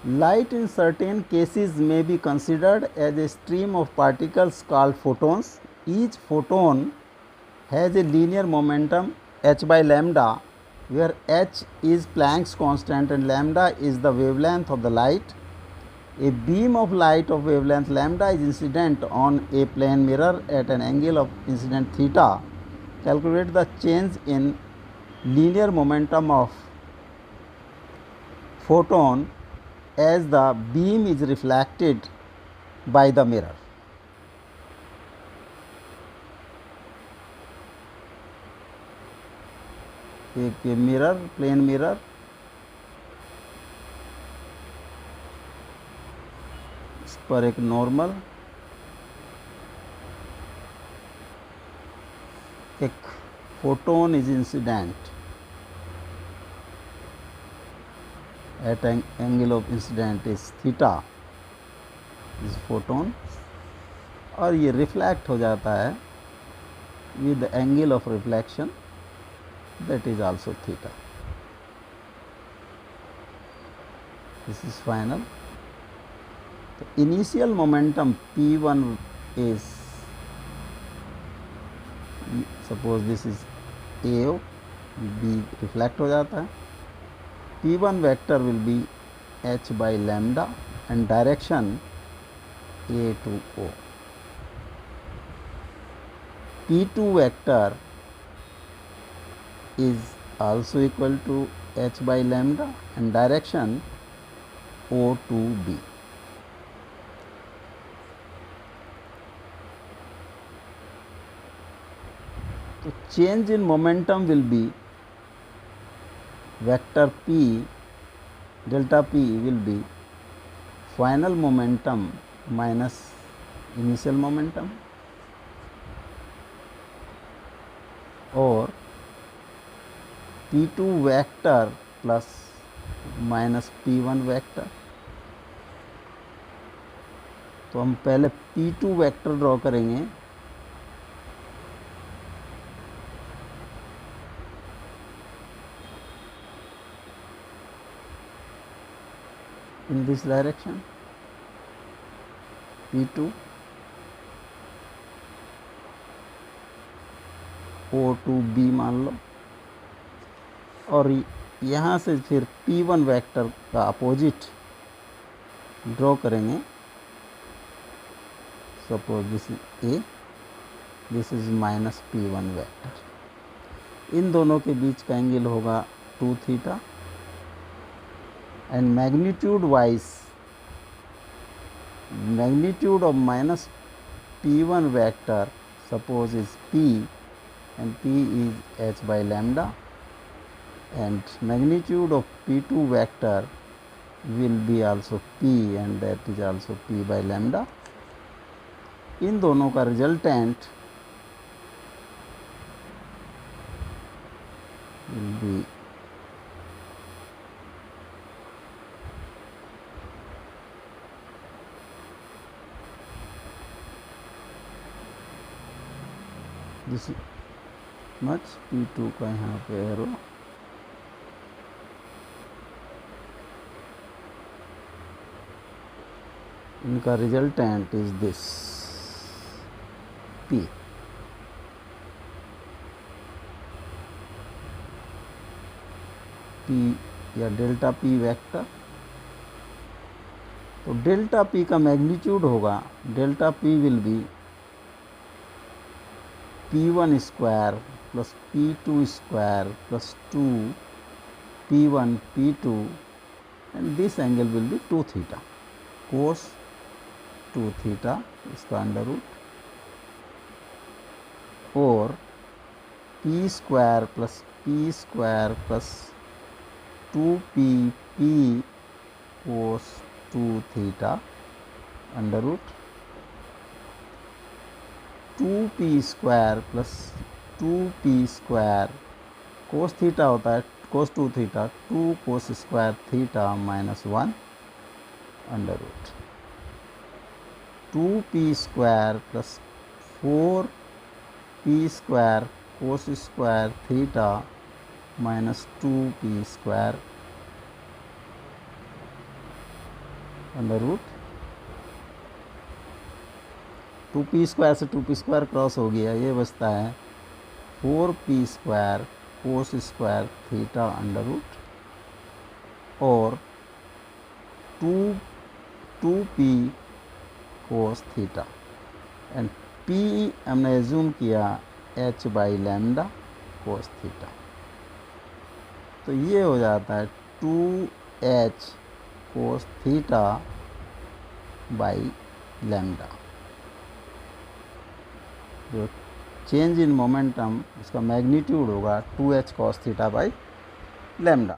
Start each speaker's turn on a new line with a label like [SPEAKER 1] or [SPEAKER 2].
[SPEAKER 1] Light in certain cases may be considered as a stream of particles called photons. Each photon has a linear momentum h by lambda, where h is Planck's constant and lambda is the wavelength of the light. A beam of light of wavelength lambda is incident on a plane mirror at an angle of incident theta. Calculate the change in linear momentum of photon as the beam is reflected by the mirror. एक mirror, plane mirror, इस पर एक normal, एक photon is incident at an angle of incident is theta, is photon, और ये reflect हो जाता है with the angle of reflection, that is also theta. This is final. The initial momentum p1 is, suppose this is a, b reflect हो जाता है. P1 vector will be h by lambda and direction a to o. P2 vector is also equal to h by lambda and direction o to b. So change in momentum will be vector p, delta p will be final momentum minus initial momentum, or p2 vector plus minus p1 vector. तो हम पहले p2 vector draw करेंगे. In this direction, P2, O2B मान लो, और यहाँ से फिर P1 vector का अपोजिट ड्रॉ करेंगे. Suppose this is A, this is minus P1 vector. इन दोनों के बीच का एंगल होगा 2 theta. And magnitude wise, magnitude of minus p1 vector suppose is p, and p is h by lambda, and magnitude of p2 vector will be also p, and that is also p by lambda. इन दोनों का resultant will be this much. P2 का यहाँ पे arrow, इनका resultant is this P. P या delta P vector. तो delta P का magnitude होगा, delta P will be P1 square plus P2 square plus 2 P1 P2, and this angle will be 2 theta, cos 2 theta इसका under root, और P square plus P square plus 2P P cos 2 theta under root 2p square plus 2p square cos theta होता है, cos 2 theta, 2 cos square theta minus 1 under root 2p square plus 4p square cos square theta minus 2p square under root 2p² से 2p² cross हो गया, ये बचता है 4p² cos square theta under root और 2p cos theta and p हमने assume किया h/λ cos theta. तो ये हो जाता है 2h cos theta by lambda. जो चेंज इन मोमेंटम इसका मैग्नीट्यूड होगा 2h cos theta by lambda.